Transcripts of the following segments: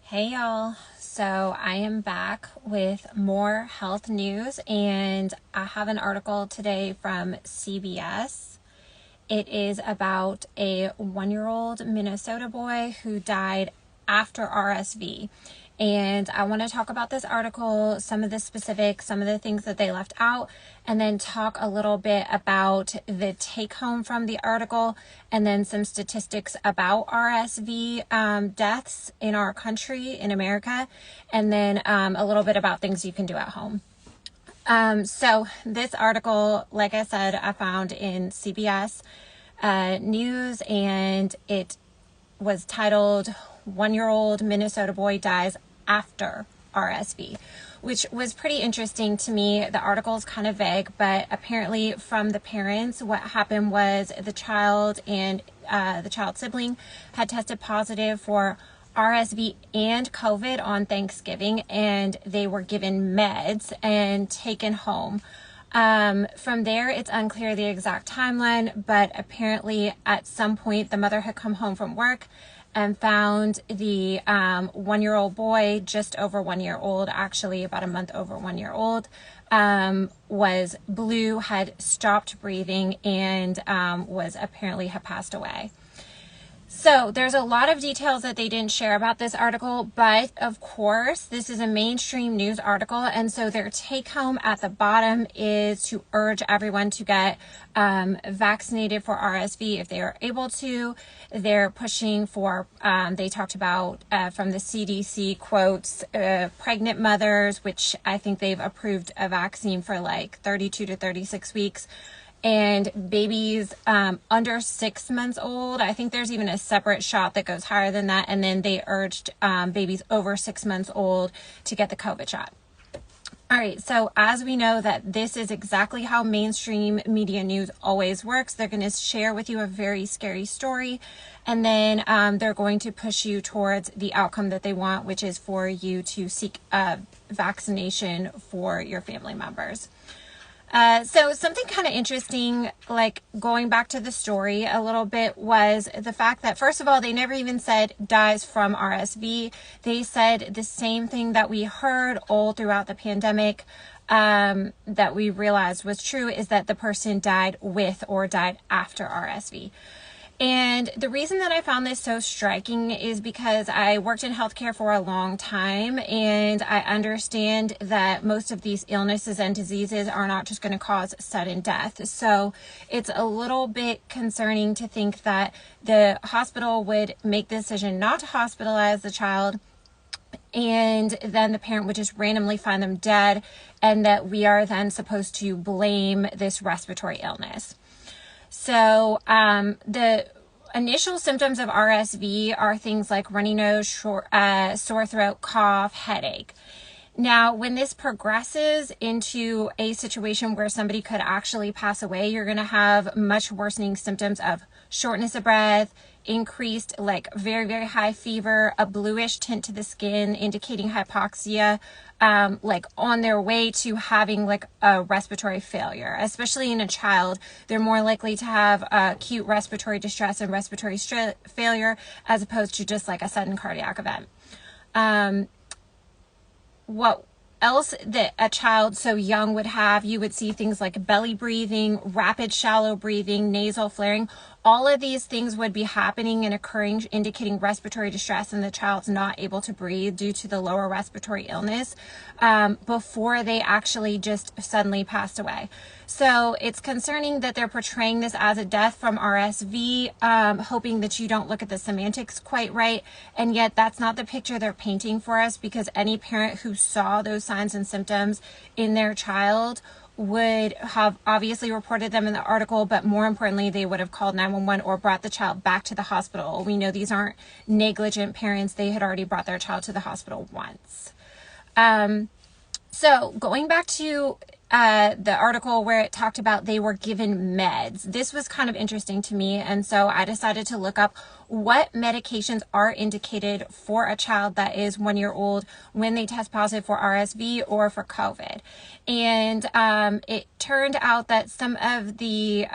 Hey y'all, so I am back with more health news and I have an article today from CBS. It is about a 1-year-old Minnesota boy who died after RSV. And I want to talk about this article, some of the specifics, some of the things that they left out, and then talk a little bit about the take home from the article, and then some statistics about RSV deaths in our country, in America, and then a little bit about things you can do at home. So this article, like I said, I found in CBS News, and it was titled 1-year-old Minnesota boy dies after RSV, which was pretty interesting to me. The article is kind of vague, but apparently from the parents, what happened was the child and the child's sibling had tested positive for RSV and COVID on Thanksgiving, and they were given meds and taken home. From there, it's unclear the exact timeline, but apparently at some point the mother had come home from work and found the 1-year-old boy, just over 1 year old, actually about a month over 1 year old, was blue, had stopped breathing, and was apparently had passed away. So there's a lot of details that they didn't share about this article, but of course this is a mainstream news article, and so their take home at the bottom is to urge everyone to get vaccinated for RSV if they are able to. They're pushing for, they talked about from the CDC quotes, pregnant mothers, which I think they've approved a vaccine for like 32 to 36 weeks. And babies under 6 months old. I think there's even a separate shot that goes higher than that. And then they urged babies over 6 months old to get the COVID shot. All right, so as we know that this is exactly how mainstream media news always works. They're going to share with you a very scary story, and then they're going to push you towards the outcome that they want, which is for you to seek vaccination for your family members. So something kind of interesting, like going back to the story a little bit, was the fact that, first of all, they never even said dies from RSV. They said the same thing that we heard all throughout the pandemic, that we realized was true, is that the person died with or died after RSV. And the reason that I found this so striking is because I worked in healthcare for a long time, and I understand that most of these illnesses and diseases are not just going to cause sudden death. So it's a little bit concerning to think that the hospital would make the decision not to hospitalize the child, and then the parent would just randomly find them dead, and that we are then supposed to blame this respiratory illness. So the initial symptoms of RSV are things like runny nose, sore throat, cough, headache. Now, when this progresses into a situation where somebody could actually pass away, you're going to have much worsening symptoms of shortness of breath, increased, like very, very high fever, a bluish tint to the skin, indicating hypoxia, like on their way to having like a respiratory failure. Especially in a child, they're more likely to have acute respiratory distress and respiratory failure as opposed to just like a sudden cardiac event. What else that a child so young would have, you would see things like belly breathing, rapid shallow breathing, nasal flaring. All of these things would be happening and occurring, indicating respiratory distress, and the child's not able to breathe due to the lower respiratory illness before they actually just suddenly passed away. So it's concerning that they're portraying this as a death from RSV, hoping that you don't look at the semantics quite right. And yet that's not the picture they're painting for us, because any parent who saw those signs and symptoms in their child would have obviously reported them in the article, but more importantly, they would have called 911 or brought the child back to the hospital. We know these aren't negligent parents. They had already brought their child to the hospital once. So going back to the article where it talked about they were given meds, this was kind of interesting to me, and so I decided to look up what medications are indicated for a child that is 1 year old when they test positive for RSV or for COVID. And it turned out that some of the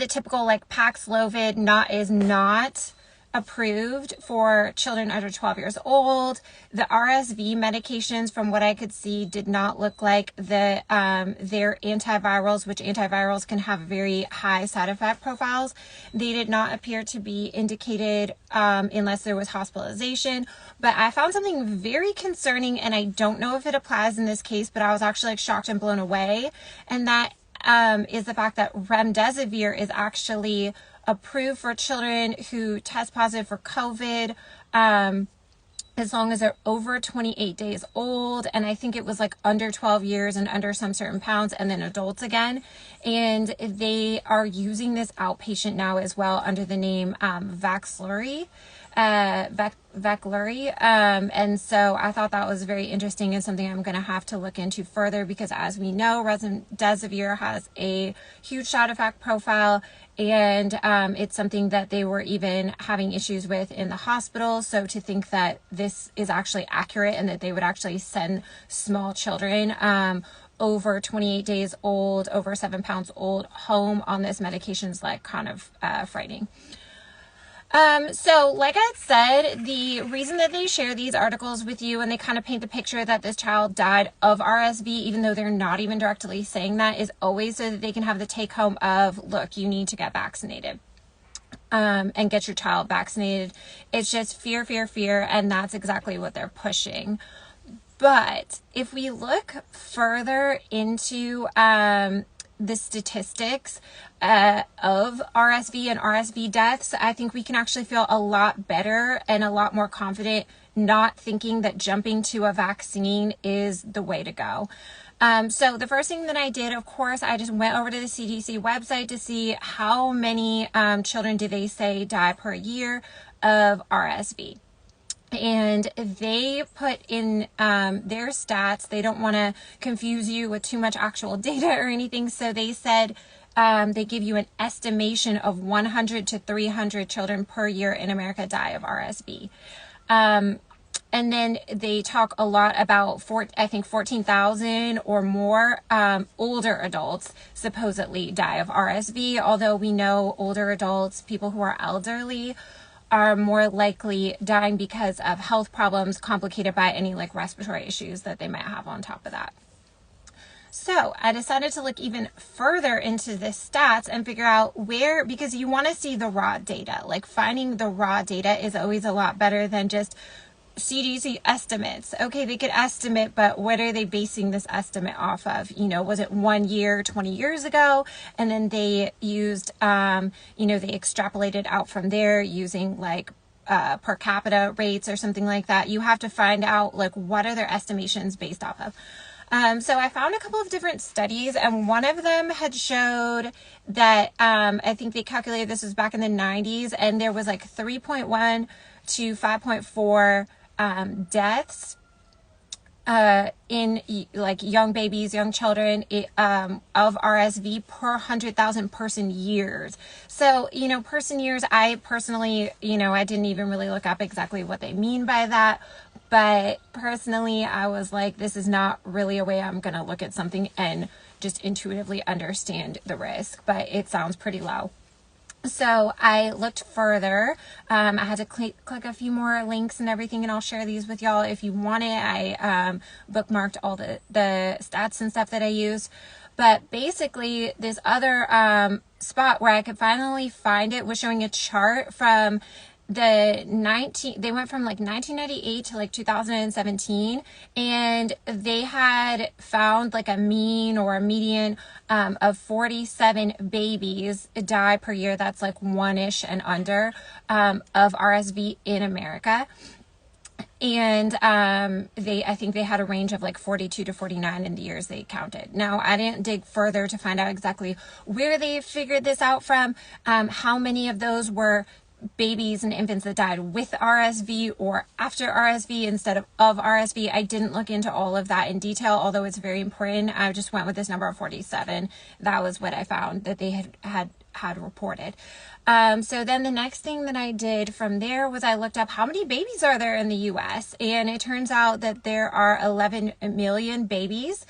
typical like Paxlovid is not approved for children under 12 years old. The RSV medications, from what I could see, did not look like their antivirals, which antivirals can have very high side effect profiles. They did not appear to be indicated unless there was hospitalization. But I found something very concerning, and I don't know if it applies in this case, but I was actually like shocked and blown away. And that is the fact that remdesivir is actually approved for children who test positive for COVID as long as they're over 28 days old. And I think it was like under 12 years and under some certain pounds, and then adults again. And they are using this outpatient now as well under the name Veklury. And so I thought that was very interesting and something I'm going to have to look into further, because as we know, remdesivir has a huge side effect profile, and it's something that they were even having issues with in the hospital. So to think that this is actually accurate and that they would actually send small children over 28 days old, over 7 pounds old, home on this medication is like kind of frightening. So like I said, the reason that they share these articles with you and they kind of paint the picture that this child died of RSV, even though they're not even directly saying that, is always so that they can have the take home of, look, you need to get vaccinated. And get your child vaccinated. It's just fear, fear, fear. And that's exactly what they're pushing. But if we look further into, the statistics of RSV and RSV deaths, I think we can actually feel a lot better and a lot more confident not thinking that jumping to a vaccine is the way to go. So the first thing that I did, of course, I just went over to the CDC website to see how many children do they say die per year of RSV. And they put in their stats. They don't want to confuse you with too much actual data or anything. So they said they give you an estimation of 100 to 300 children per year in America die of RSV. And then they talk a lot about, I think 14,000 or more older adults supposedly die of RSV. Although we know older adults, people who are elderly, are more likely dying because of health problems complicated by any like respiratory issues that they might have on top of that. So I decided to look even further into the stats and figure out where, because you want to see the raw data. Like finding the raw data is always a lot better than just CDC estimates. Okay, they could estimate, but what are they basing this estimate off of? You know, was it 1 year, 20 years ago? And then they used, they extrapolated out from there using like per capita rates or something like that. You have to find out like what are their estimations based off of. So I found a couple of different studies, and one of them had showed that I think they calculated, this was back in the 90s, and there was like 3.1 to 5.4 deaths in like young babies, young children of RSV per 100,000 person years. So, person years, I personally, I didn't even really look up exactly what they mean by that. But personally, I was like, this is not really a way I'm going to look at something and just intuitively understand the risk, but it sounds pretty low. So I looked further. I had to click a few more links and everything, and I'll share these with y'all if you want it. I bookmarked all the stats and stuff that I used. But basically, this other spot where I could finally find it was showing a chart from they went from like 1998 to like 2017, and they had found like a mean or a median of 47 babies die per year. That's like one-ish and under of RSV in America. And I think they had a range of like 42 to 49 in the years they counted. Now, I didn't dig further to find out exactly where they figured this out from, how many of those were babies and infants that died with RSV or after RSV instead of RSV. I didn't look into all of that in detail, although it's very important. I just went with this number of 47. That was what I found that they had reported. So then the next thing that I did from there was I looked up how many babies are there in the US, and it turns out that there are 11 million babies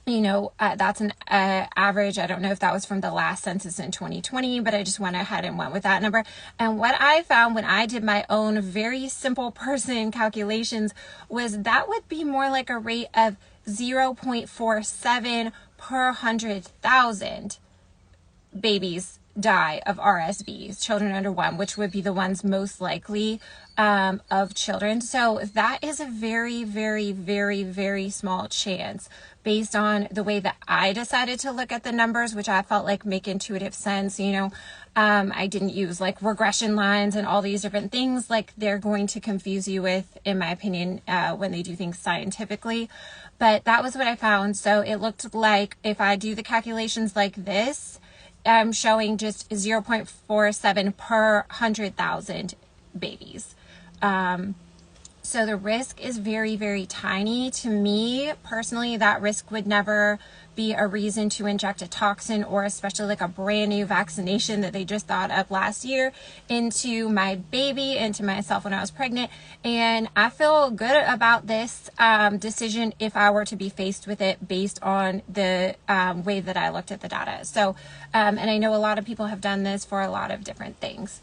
that's an average. I don't know if that was from the last census in 2020, but I just went ahead and went with that number. And what I found when I did my own very simple person calculations was that would be more like a rate of 0.47 per 100,000 babies die of RSVs, children under 1, which would be the ones most likely of children. So that is a very, very, very, very small chance based on the way that I decided to look at the numbers, which I felt like make intuitive sense. I didn't use like regression lines and all these different things like they're going to confuse you with, in my opinion, when they do things scientifically. But that was what I found. So it looked like if I do the calculations like this, I'm showing just 0.47 per 100,000 babies. So the risk is very, very tiny. To me, personally, that risk would never be a reason to inject a toxin, or especially like a brand new vaccination that they just thought of last year, into my baby, into myself when I was pregnant. And I feel good about this decision if I were to be faced with it based on the way that I looked at the data. So, and I know a lot of people have done this for a lot of different things.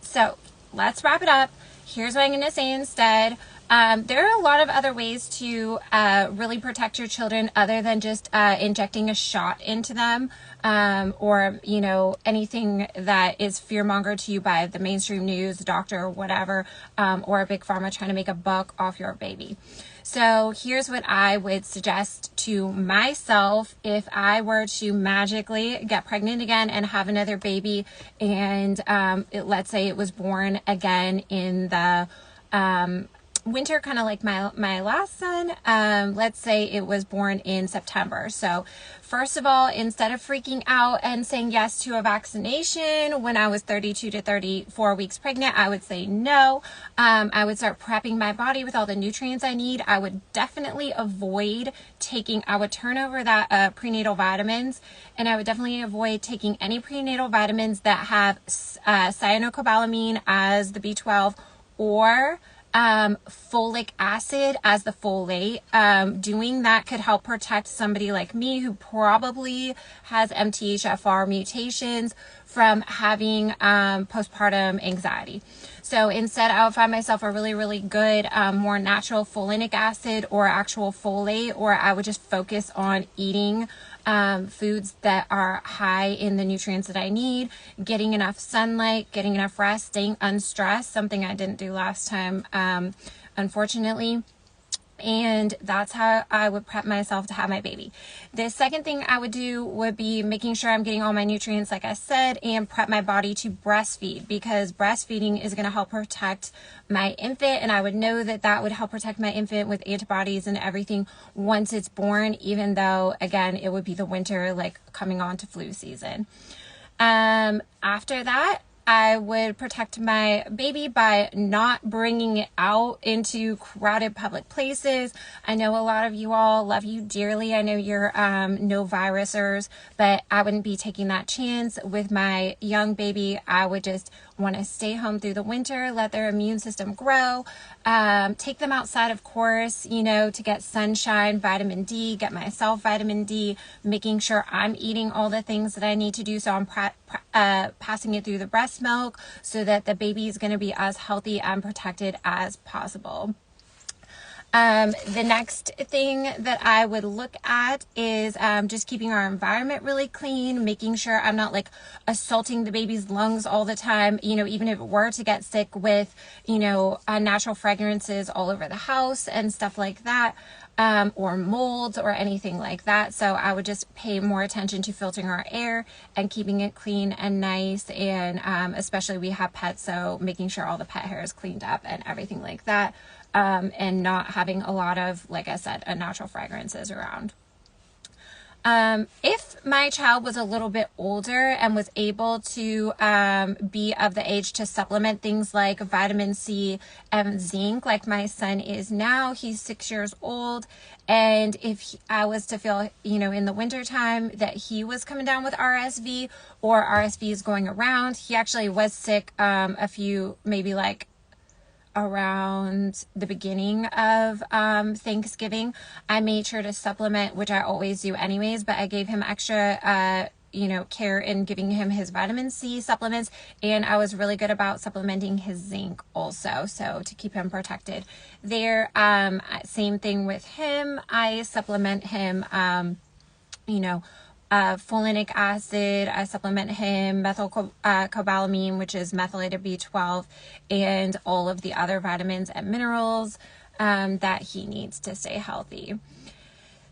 So let's wrap it up. Here's what I'm going to say instead. There are a lot of other ways to really protect your children other than just injecting a shot into them, or anything that is fearmongered to you by the mainstream news, doctor, or whatever, or a big pharma trying to make a buck off your baby. So here's what I would suggest to myself if I were to magically get pregnant again and have another baby, and let's say it was born again in the winter, kind of like my last son. Let's say it was born in September. So first of all, instead of freaking out and saying yes to a vaccination when I was 32 to 34 weeks pregnant, I would say no. I would start prepping my body with all the nutrients I need. I would definitely avoid I would turn over that prenatal vitamins, and I would definitely avoid taking any prenatal vitamins that have cyanocobalamin as the B12 or folic acid as the folate. Doing that could help protect somebody like me who probably has MTHFR mutations from having postpartum anxiety. So instead, I would find myself a really, really good, more natural folinic acid or actual folate, or I would just focus on eating foods that are high in the nutrients that I need, getting enough sunlight, getting enough rest, staying unstressed, something I didn't do last time, unfortunately. And that's how I would prep myself to have my baby. The second thing I would do would be making sure I'm getting all my nutrients, like I said, and prep my body to breastfeed, because breastfeeding is going to help protect my infant, and I would know that that would help protect my infant with antibodies and everything once it's born, even though, again, it would be the winter, like coming on to flu season. After that, I would protect my baby by not bringing it out into crowded public places. I know a lot of you all love you dearly. I know you're no virusers, but I wouldn't be taking that chance with my young baby. I would just want to stay home through the winter, let their immune system grow, take them outside, of course, to get sunshine, vitamin D, get myself vitamin D, making sure I'm eating all the things that I need to do. So I'm passing it through the breast milk so that the baby is going to be as healthy and protected as possible. The next thing that I would look at is just keeping our environment really clean, making sure I'm not like assaulting the baby's lungs all the time, even if it were to get sick with, unnatural fragrances all over the house and stuff like that. Or molds or anything like that. So I would just pay more attention to filtering our air and keeping it clean and nice. And especially we have pets, so making sure all the pet hair is cleaned up and everything like that. And not having a lot of, like I said, unnatural fragrances around. If my child was a little bit older and was able to be of the age to supplement things like vitamin C and zinc, like my son is now, he's 6 years old. And if I was to feel, in the winter time that he was coming down with RSV, or RSV is going around, he actually was sick maybe like around the beginning of Thanksgiving, I made sure to supplement, which I always do anyways, but I gave him extra care in giving him his vitamin C supplements, and I was really good about supplementing his zinc also, so to keep him protected there. Same thing with him. I supplement him, folinic acid. I supplement him methylcobalamin, which is methylated B12, and all of the other vitamins and minerals that he needs to stay healthy.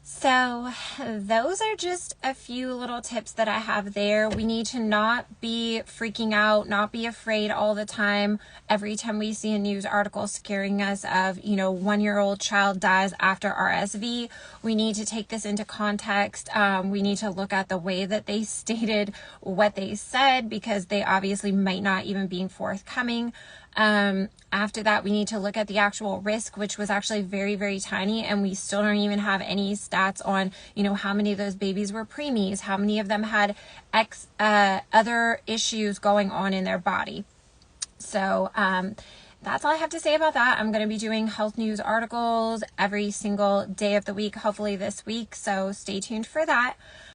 So those are just a few little tips that I have there. We need to not be freaking out, not be afraid all the time. Every time we see a news article scaring us of, 1-year-old child dies after RSV, we need to take this into context. We need to look at the way that they stated what they said, because they obviously might not even be forthcoming. After that, we need to look at the actual risk, which was actually very, very tiny, and we still don't even have any stats on, how many of those babies were preemies, how many of them had other issues going on in their body. So that's all I have to say about that. I'm going to be doing health news articles every single day of the week, hopefully this week, so stay tuned for that.